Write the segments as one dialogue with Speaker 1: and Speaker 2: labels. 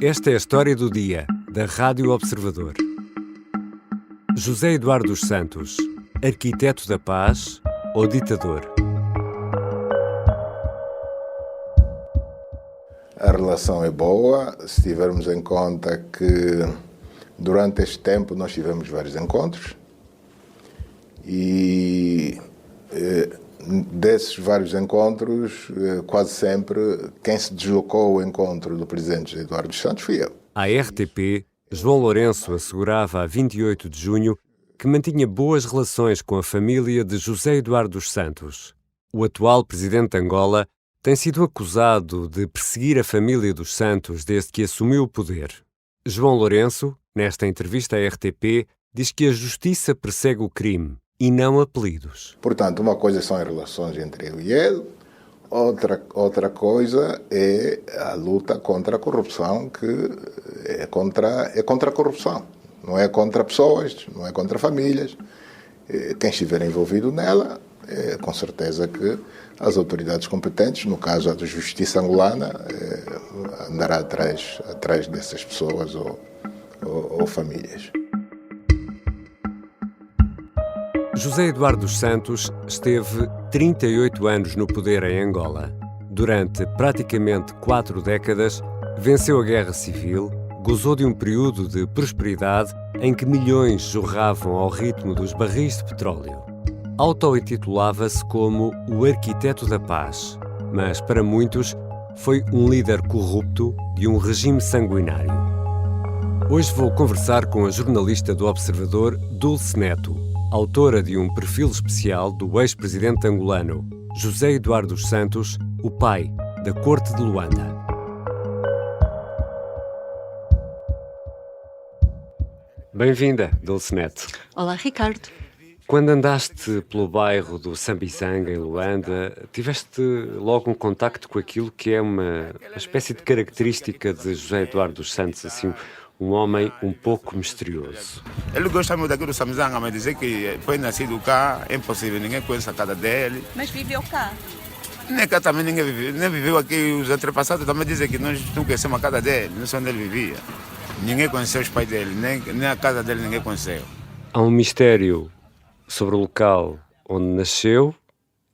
Speaker 1: Esta é a história do dia, da Rádio Observador. José Eduardo dos Santos, arquiteto da paz ou ditador?
Speaker 2: A relação é boa, se tivermos em conta que durante este tempo nós tivemos vários encontros e desses vários encontros, quase sempre, quem se deslocou ao encontro do presidente José Eduardo dos Santos fui eu.
Speaker 1: À RTP, João Lourenço assegurava a 28 de junho que mantinha boas relações com a família de José Eduardo dos Santos. O atual presidente de Angola tem sido acusado de perseguir a família dos Santos desde que assumiu o poder. João Lourenço, nesta entrevista à RTP, diz que a justiça persegue o crime e não apelidos.
Speaker 2: Portanto, uma coisa são as relações entre eu e ele, outra coisa é a luta contra a corrupção, que é contra a corrupção. Não é contra pessoas, não é contra famílias. Quem estiver envolvido nela, com certeza que as autoridades competentes, no caso a da Justiça angolana, andará atrás dessas pessoas ou famílias.
Speaker 1: José Eduardo dos Santos esteve 38 anos no poder em Angola. Durante praticamente 4 décadas, venceu a Guerra Civil, gozou de um período de prosperidade em que milhões jorravam ao ritmo dos barris de petróleo. Auto-intitulava-se como o arquiteto da paz, mas para muitos foi um líder corrupto de um regime sanguinário. Hoje vou conversar com a jornalista do Observador, Dulce Neto, autora de um perfil especial do ex-presidente angolano, José Eduardo dos Santos, o pai da Corte de Luanda. Bem-vinda, Dulce Neto.
Speaker 3: Olá, Ricardo.
Speaker 1: Quando andaste pelo bairro do Sambizanga, em Luanda, tiveste logo um contacto com aquilo que é uma espécie de característica de José Eduardo dos Santos, assim, um homem um pouco misterioso.
Speaker 4: Ele gosta muito daquilo do Sambizanga, mas dizer que foi nascido cá, é impossível, ninguém conhece a casa dele.
Speaker 3: Mas viveu cá?
Speaker 4: Nem cá também ninguém viveu, nem viveu aqui. Os antepassados também dizem que nós não conhecemos a casa dele, não sei onde ele vivia. Ninguém conheceu os pais dele, nem a casa dele ninguém conheceu.
Speaker 1: Há um mistério sobre o local onde nasceu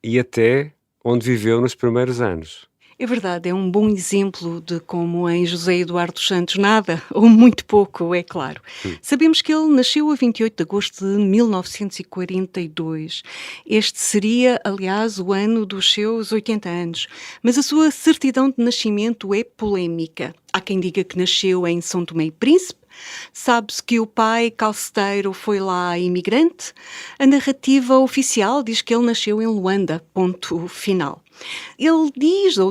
Speaker 1: e até onde viveu nos primeiros anos.
Speaker 3: É verdade, é um bom exemplo de como em José Eduardo dos Santos nada, ou muito pouco, é claro. Sabemos que ele nasceu a 28 de agosto de 1942. Este seria, aliás, o ano dos seus 80 anos. Mas a sua certidão de nascimento é polémica. Há quem diga que nasceu em São Tomé e Príncipe. Sabe-se que o pai, calceteiro, foi lá imigrante. A narrativa oficial diz que ele nasceu em Luanda, ponto final. Ele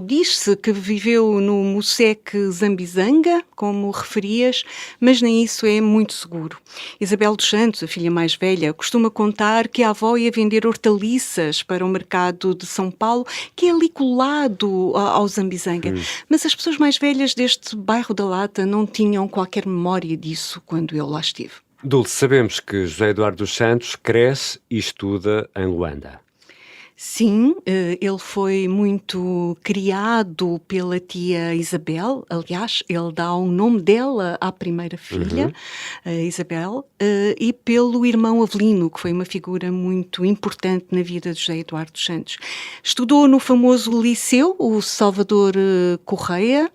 Speaker 3: diz-se que viveu no Moceque Zambizanga, como referias, mas nem isso é muito seguro. Isabel dos Santos, a filha mais velha, costuma contar que a avó ia vender hortaliças para o mercado de São Paulo, que é ali colado ao Zambizanga. Mas as pessoas mais velhas deste bairro da Lata não tinham qualquer memória disso quando ele lá esteve.
Speaker 1: Dulce, sabemos que José Eduardo dos Santos cresce e estuda em Luanda.
Speaker 3: Sim, ele foi muito criado pela tia Isabel. Aliás, ele dá o nome dela à primeira filha, a Isabel, e pelo irmão Avelino, que foi uma figura muito importante na vida de José Eduardo dos Santos. Estudou no famoso liceu, o Salvador Correia,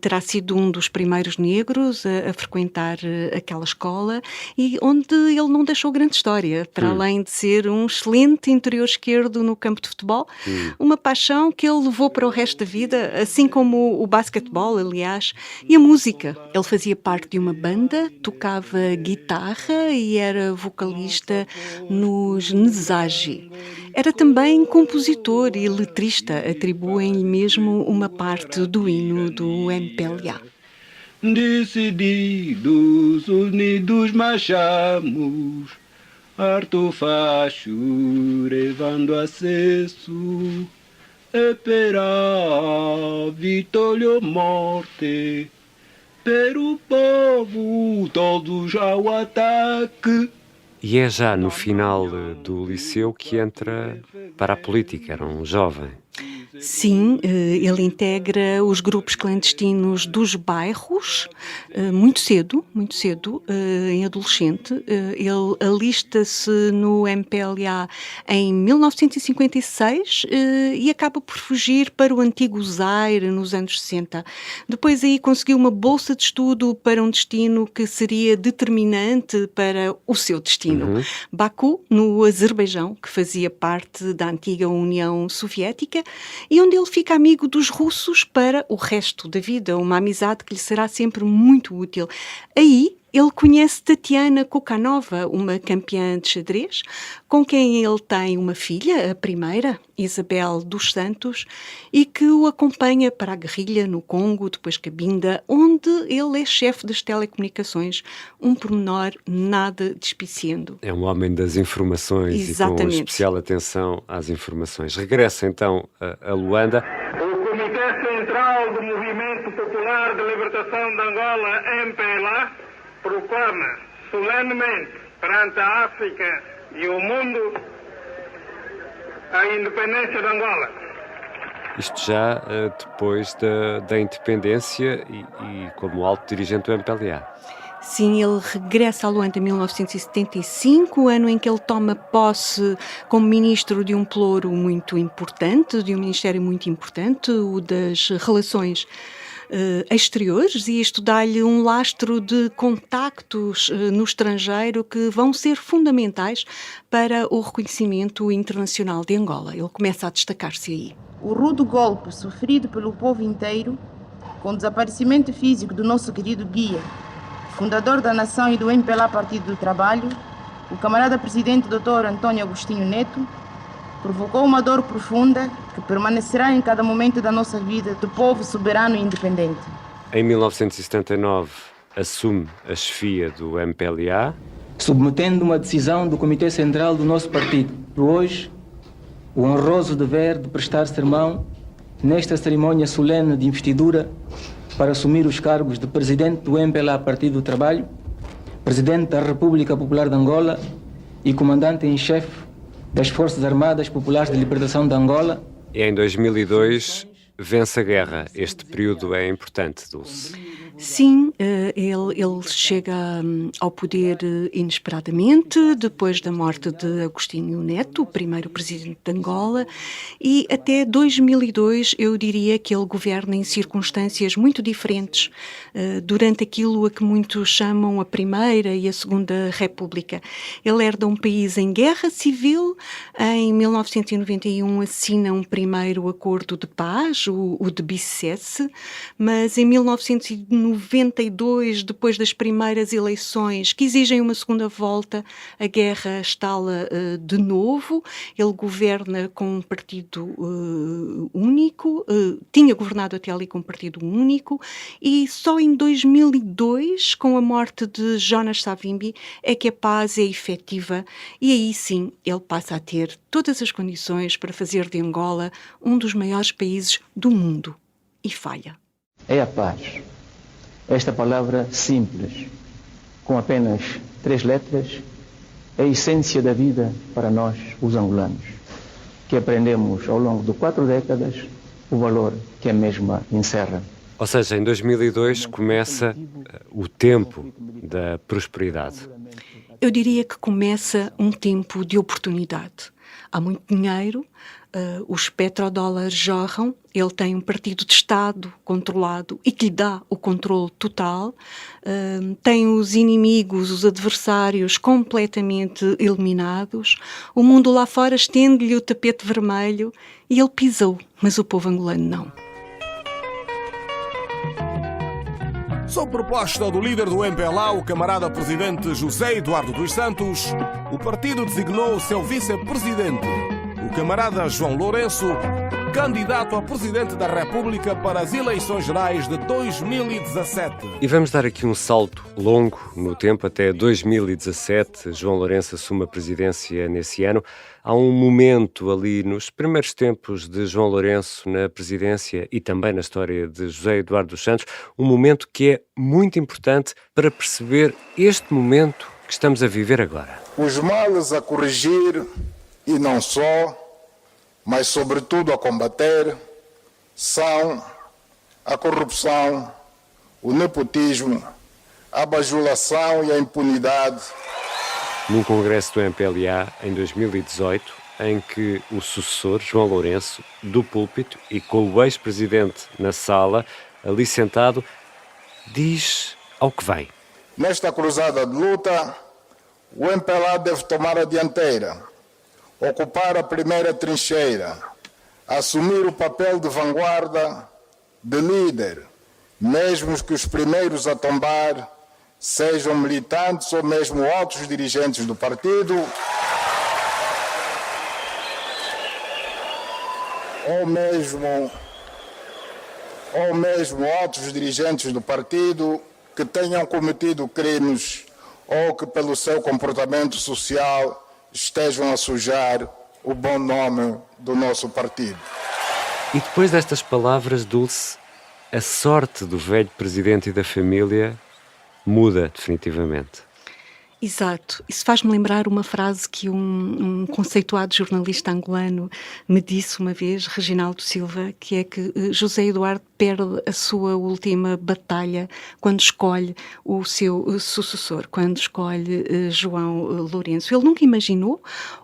Speaker 3: terá sido um dos primeiros negros a frequentar aquela escola, e onde ele não deixou grande história, para além de ser um excelente interior esquerdo no campo de futebol, uma paixão que ele levou para o resto da vida, assim como o basquetebol, aliás, e a música. Ele fazia parte de uma banda, tocava guitarra e era vocalista nos Nzagi. Era também compositor e letrista, atribuem-lhe mesmo uma parte do hino do MPLA.
Speaker 5: Decididos, unidos marchamos, Arto facho levando acesso, espera vitória ou morte, pero povo todos ao ataque.
Speaker 1: E é já no final do liceu que entra para a política, era um jovem.
Speaker 3: Sim, ele integra os grupos clandestinos dos bairros muito cedo, em adolescente. Ele alista-se no MPLA em 1956 e acaba por fugir para o antigo Zaire nos anos 60. Depois aí conseguiu uma bolsa de estudo para um destino que seria determinante para o seu destino. Baku, no Azerbaijão, que fazia parte da antiga União Soviética, e onde ele fica amigo dos russos para o resto da vida, uma amizade que lhe será sempre muito útil. Aí ele conhece Tatiana Kokhanova, uma campeã de xadrez, com quem ele tem uma filha, a primeira, Isabel dos Santos, e que o acompanha para a guerrilha no Congo, depois Cabinda, onde ele é chefe das telecomunicações, um pormenor nada despiciando.
Speaker 1: É um homem das informações.
Speaker 3: Exatamente.
Speaker 1: E com especial atenção às informações. Regressa então a Luanda.
Speaker 6: O Comitê Central do Movimento Popular de Libertação de Angola, MPLA, proclama solenemente perante a África e o mundo a independência de Angola.
Speaker 1: Isto já depois da independência e como alto dirigente do MPLA.
Speaker 3: Sim, ele regressa a Luanda em 1975, ano em que ele toma posse como ministro de um ploro muito importante, de um ministério muito importante, o das relações exteriores, e isto dá-lhe um lastro de contactos no estrangeiro que vão ser fundamentais para o reconhecimento internacional de Angola. Ele começa a destacar-se aí.
Speaker 7: O rude golpe sofrido pelo povo inteiro, com o desaparecimento físico do nosso querido guia, fundador da nação e do MPLA Partido do Trabalho, o camarada presidente Dr. Antônio Agostinho Neto, provocou uma dor profunda que permanecerá em cada momento da nossa vida do povo soberano e independente.
Speaker 1: Em 1979, assume a chefia do MPLA.
Speaker 8: Submetendo uma decisão do Comitê Central do nosso partido, hoje, o honroso dever de prestar sermão nesta cerimônia solene de investidura para assumir os cargos de Presidente do MPLA Partido do Trabalho, Presidente da República Popular de Angola e Comandante em Chefe das Forças Armadas Populares de Libertação de Angola.
Speaker 1: E em 2002 vence a guerra. Este período é importante, Dulce.
Speaker 3: Sim, ele chega ao poder inesperadamente, depois da morte de Agostinho Neto, o primeiro presidente de Angola, e até 2002 eu diria que ele governa em circunstâncias muito diferentes, durante aquilo a que muitos chamam a Primeira e a Segunda República. Ele herda um país em guerra civil, em 1991 assina um primeiro acordo de paz, o de Bicesse, mas em 1992, depois das primeiras eleições que exigem uma segunda volta, a guerra estala de novo. Ele governa com um partido único, tinha governado até ali com um partido único, e só em 2002, com a morte de Jonas Savimbi, é que a paz é efetiva, e aí sim ele passa a ter todas as condições para fazer de Angola um dos maiores países do mundo. E falha.
Speaker 8: É a paz. Esta palavra simples, com apenas 3 letras, é a essência da vida para nós, os angolanos, que aprendemos ao longo de 4 décadas o valor que a mesma encerra.
Speaker 1: Ou seja, em 2002 começa o tempo da prosperidade.
Speaker 3: Eu diria que começa um tempo de oportunidade. Há muito dinheiro, os petrodólares jorram, ele tem um partido de Estado controlado e que lhe dá o controle total, tem os inimigos, os adversários completamente eliminados, o mundo lá fora estende-lhe o tapete vermelho e ele pisou, mas o povo angolano não.
Speaker 9: Sob proposta do líder do MPLA, o camarada presidente José Eduardo dos Santos, o partido designou seu vice-presidente, o camarada João Lourenço, candidato a presidente da República para as eleições gerais de 2017.
Speaker 1: E vamos dar aqui um salto longo no tempo, até 2017. João Lourenço assume a presidência nesse ano. Há um momento ali nos primeiros tempos de João Lourenço na presidência e também na história de José Eduardo dos Santos, um momento que é muito importante para perceber este momento que estamos a viver agora.
Speaker 2: Os males a corrigir e não só, mas sobretudo a combater, são a corrupção, o nepotismo, a bajulação e a impunidade.
Speaker 1: Num congresso do MPLA em 2018, em que o sucessor, João Lourenço, do púlpito e com o ex-presidente na sala, ali sentado, diz ao que vem.
Speaker 2: Nesta cruzada de luta, o MPLA deve tomar a dianteira, ocupar a primeira trincheira, assumir o papel de vanguarda, de líder, mesmo que os primeiros a tombar sejam militantes ou mesmo altos dirigentes do partido, ou mesmo altos dirigentes do partido que tenham cometido crimes ou que pelo seu comportamento social estejam a sujar o bom nome do nosso partido.
Speaker 1: E depois destas palavras, Dulce, a sorte do velho presidente e da família muda definitivamente.
Speaker 3: Exato. Isso faz-me lembrar uma frase que um conceituado jornalista angolano me disse uma vez, Reginaldo Silva, que é que José Eduardo perde a sua última batalha quando escolhe o seu sucessor, quando escolhe João Lourenço. Ele nunca imaginou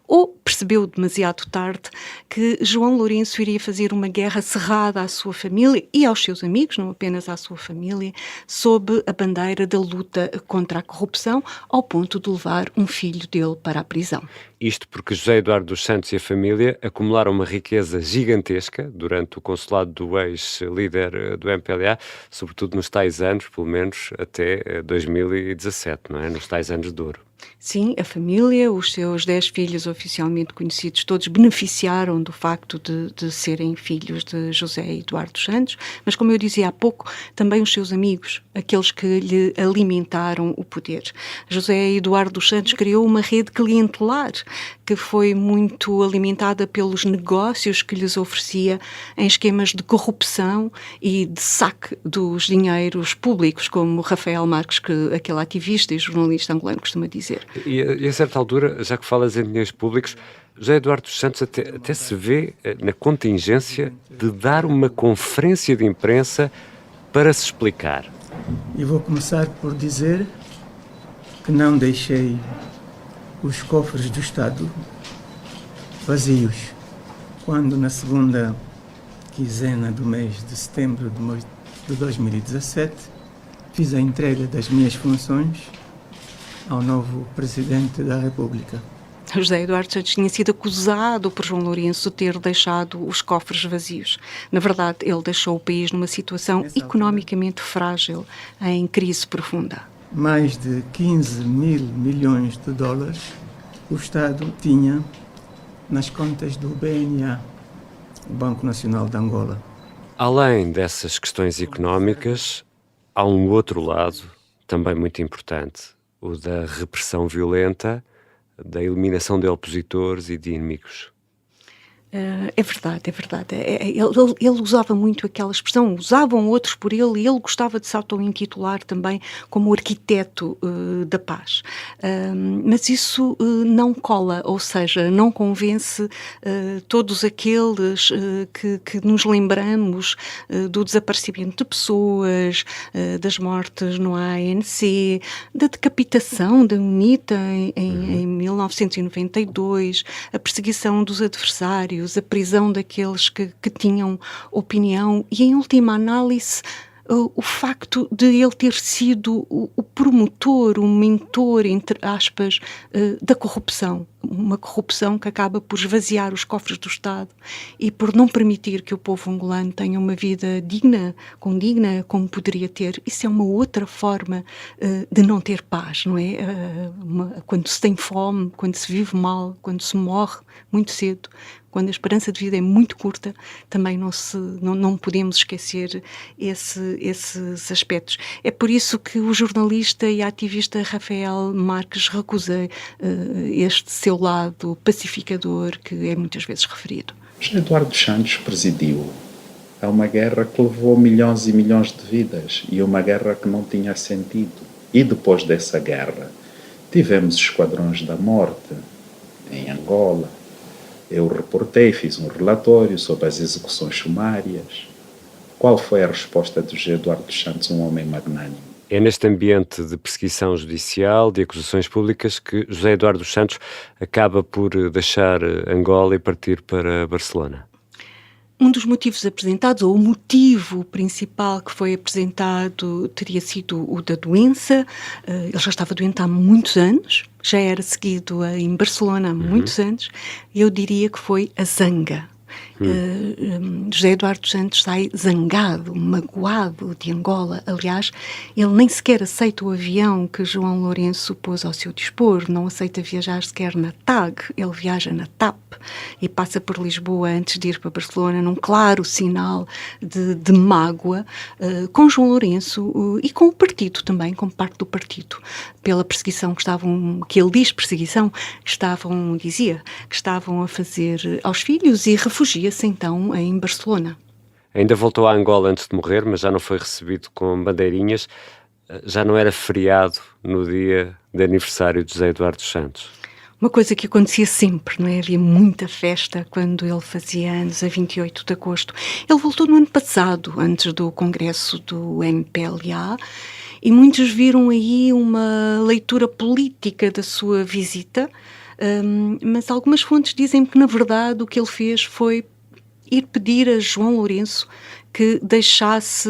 Speaker 3: ou percebeu demasiado tarde que João Lourenço iria fazer uma guerra cerrada à sua família e aos seus amigos, não apenas à sua família, sob a bandeira da luta contra a corrupção, ao ponto de levar um filho dele para a prisão.
Speaker 1: Isto porque José Eduardo dos Santos e a família acumularam uma riqueza gigantesca durante o consulado do ex-líder do MPLA, sobretudo nos tais anos, pelo menos até 2017, não é? Nos tais anos de ouro.
Speaker 3: Sim, a família, os seus 10 filhos oficialmente conhecidos, todos beneficiaram do facto de serem filhos de José Eduardo dos Santos, mas como eu dizia há pouco, também os seus amigos, aqueles que lhe alimentaram o poder. José Eduardo dos Santos criou uma rede clientelar que foi muito alimentada pelos negócios que lhes oferecia em esquemas de corrupção e de saque dos dinheiros públicos, como Rafael Marques, aquele ativista e jornalista angolano costuma dizer.
Speaker 1: E a certa altura, já que falas em dinheiros públicos, José Eduardo dos Santos até se vê na contingência de dar uma conferência de imprensa para se explicar.
Speaker 10: E vou começar por dizer que não deixei os cofres do Estado vazios quando, na segunda quinzena do mês de setembro de 2017, fiz a entrega das minhas funções ao novo Presidente da República.
Speaker 3: José Eduardo Santos tinha sido acusado por João Lourenço de ter deixado os cofres vazios. Na verdade, ele deixou o país numa situação economicamente frágil, em crise profunda.
Speaker 10: Mais de 15 mil milhões de dólares o Estado tinha nas contas do BNA, o Banco Nacional de Angola.
Speaker 1: Além dessas questões económicas, há um outro lado também muito importante, o da repressão violenta, da eliminação de opositores e de inimigos.
Speaker 3: É verdade, é verdade. Ele usava muito aquela expressão, usavam outros por ele e ele gostava de se auto-intitular também como arquiteto da paz. Mas isso não cola, ou seja, não convence todos aqueles que nos lembramos do desaparecimento de pessoas, das mortes no ANC, da decapitação da UNITA em 1992, a perseguição dos adversários, a prisão daqueles que tinham opinião e, em última análise, o facto de ele ter sido o promotor, o mentor, entre aspas, da corrupção. Uma corrupção que acaba por esvaziar os cofres do Estado e por não permitir que o povo angolano tenha uma vida digna como poderia ter. Isso é uma outra forma de não ter paz, não é? Quando se tem fome, quando se vive mal, quando se morre muito cedo, quando a esperança de vida é muito curta, também não podemos esquecer esses aspectos. É por isso que o jornalista e ativista Rafael Marques recusa este seu lado pacificador que é muitas vezes referido.
Speaker 11: José Eduardo dos Santos presidiu a uma guerra que levou milhões e milhões de vidas e uma guerra que não tinha sentido. E depois dessa guerra tivemos esquadrões da morte em Angola. Eu reportei, fiz um relatório sobre as execuções sumárias. Qual foi a resposta de José Eduardo dos Santos, um homem magnânimo?
Speaker 1: É neste ambiente de perseguição judicial, de acusações públicas, que José Eduardo dos Santos acaba por deixar Angola e partir para Barcelona.
Speaker 3: Um dos motivos apresentados, ou o motivo principal que foi apresentado, teria sido o da doença. Ele já estava doente há muitos anos, já era seguido em Barcelona há muitos anos. Eu diria que foi a zanga. José Eduardo dos Santos sai zangado, magoado de Angola. Aliás, ele nem sequer aceita o avião que João Lourenço pôs ao seu dispor, não aceita viajar sequer na TAG, ele viaja na TAP e passa por Lisboa antes de ir para Barcelona, num claro sinal de mágoa com João Lourenço e com o partido também, como parte do partido, pela perseguição que ele diz perseguição, dizia que estavam a fazer aos filhos, e refugia-se então em Barcelona.
Speaker 1: Ainda voltou a Angola antes de morrer, mas já não foi recebido com bandeirinhas. Já não era feriado no dia de aniversário de José Eduardo dos Santos.
Speaker 3: Uma coisa que acontecia sempre, não é? Havia muita festa quando ele fazia anos, a 28 de agosto. Ele voltou no ano passado, antes do congresso do MPLA, e muitos viram aí uma leitura política da sua visita, mas algumas fontes dizem que, na verdade, o que ele fez foi ir pedir a João Lourenço que deixasse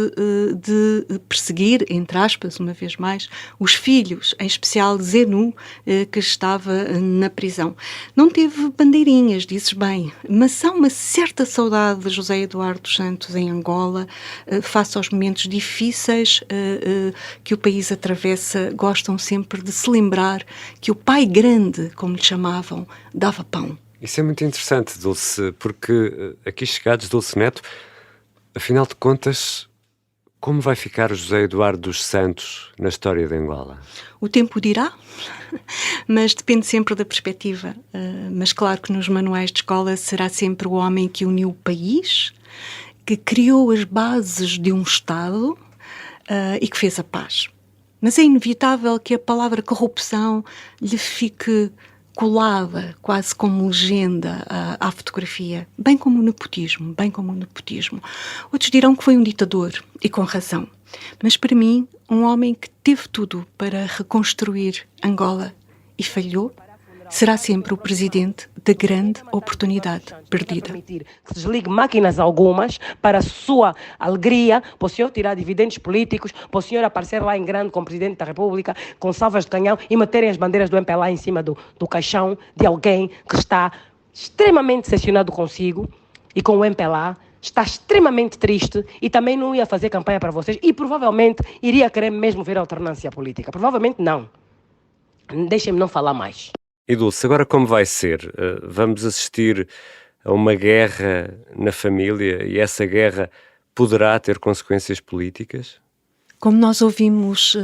Speaker 3: de perseguir, entre aspas, uma vez mais, os filhos, em especial Zenu, que estava na prisão. Não teve bandeirinhas, dizes bem, mas há uma certa saudade de José Eduardo dos Santos em Angola, face aos momentos difíceis que o país atravessa. Gostam sempre de se lembrar que o pai grande, como lhe chamavam, dava pão.
Speaker 1: Isso é muito interessante, Dulce, porque aqui chegados, Dulce Neto, afinal de contas, como vai ficar o José Eduardo dos Santos na história de Angola?
Speaker 3: O tempo dirá, mas depende sempre da perspectiva. Mas claro que nos manuais de escola será sempre o homem que uniu o país, que criou as bases de um Estado e que fez a paz. Mas é inevitável que a palavra corrupção lhe fique colada, quase como legenda à fotografia, bem como o nepotismo. Outros dirão que foi um ditador, e com razão. Mas para mim, um homem que teve tudo para reconstruir Angola e falhou, será sempre o presidente da grande oportunidade perdida.
Speaker 12: Que se desligue máquinas algumas para a sua alegria, para o senhor tirar dividendos políticos, para o senhor aparecer lá em grande como presidente da República, com salvas de canhão e meterem as bandeiras do MPLA em cima do caixão de alguém que está extremamente decepcionado consigo e com o MPLA, está extremamente triste e também não ia fazer campanha para vocês e provavelmente iria querer mesmo ver a alternância política. Provavelmente não. Deixem-me não falar mais.
Speaker 1: E Dulce, agora como vai ser? Vamos assistir a uma guerra na família e essa guerra poderá ter consequências políticas?
Speaker 3: Como nós ouvimos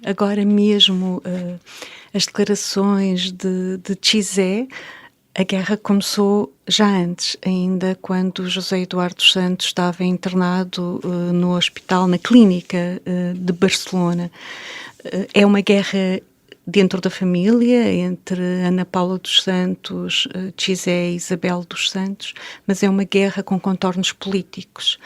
Speaker 3: agora mesmo as declarações de Chizé, a guerra começou já antes, ainda quando José Eduardo dos Santos estava internado no hospital, na clínica de Barcelona. É uma guerra dentro da família, entre Ana Paula dos Santos, Chizé e Isabel dos Santos, mas é uma guerra com contornos políticos.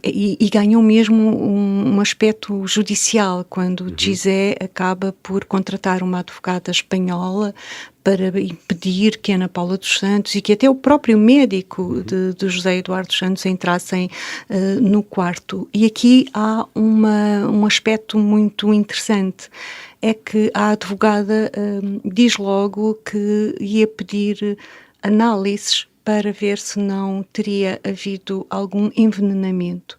Speaker 3: E ganhou mesmo um aspecto judicial, quando Chizé acaba por contratar uma advogada espanhola para impedir que Ana Paula dos Santos e que até o próprio médico de José Eduardo dos Santos entrassem no quarto. E aqui há um aspecto muito interessante, é que a advogada diz logo que ia pedir análises para ver se não teria havido algum envenenamento.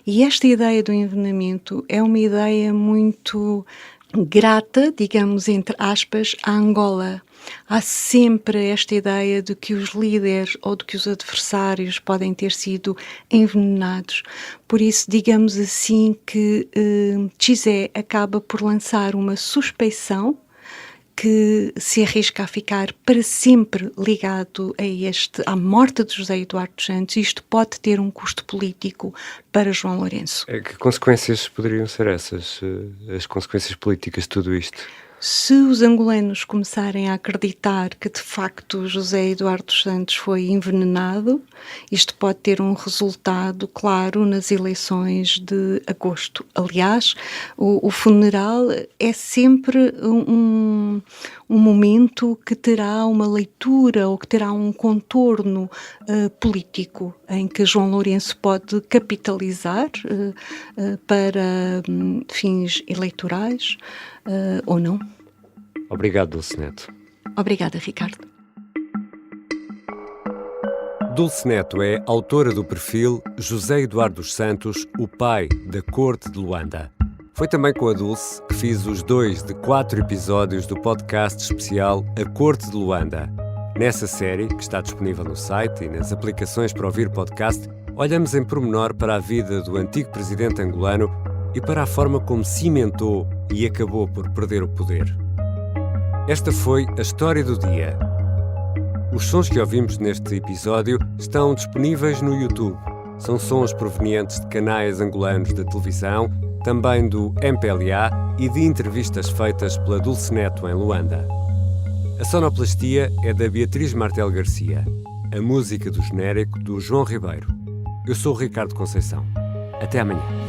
Speaker 3: E esta ideia do envenenamento é uma ideia muito grata, digamos, entre aspas, à Angola. Há sempre esta ideia de que os líderes ou de que os adversários podem ter sido envenenados. Por isso, digamos assim, que Chizé acaba por lançar uma suspeição que se arrisca a ficar para sempre ligado à morte de José Eduardo dos Santos. Isto pode ter um custo político para João Lourenço.
Speaker 1: Que consequências poderiam ser essas, as consequências políticas de tudo isto?
Speaker 3: Se os angolanos começarem a acreditar que de facto José Eduardo dos Santos foi envenenado, isto pode ter um resultado claro nas eleições de agosto. Aliás, o funeral é sempre um momento que terá uma leitura ou que terá um contorno político em que João Lourenço pode capitalizar para fins eleitorais ou não.
Speaker 1: Obrigado, Dulce Neto.
Speaker 3: Obrigada, Ricardo.
Speaker 1: Dulce Neto é autora do perfil José Eduardo dos Santos, o pai da Corte de Luanda. Foi também com a Dulce que fiz os 2 de 4 episódios do podcast especial A Corte de Luanda. Nessa série, que está disponível no site e nas aplicações para ouvir podcast, olhamos em pormenor para a vida do antigo presidente angolano e para a forma como cimentou e acabou por perder o poder. Esta foi a história do dia. Os sons que ouvimos neste episódio estão disponíveis no YouTube. São sons provenientes de canais angolanos de televisão, também do MPLA e de entrevistas feitas pela Dulce Neto em Luanda. A sonoplastia é da Beatriz Martel Garcia. A música do genérico do João Ribeiro. Eu sou o Ricardo Conceição. Até amanhã.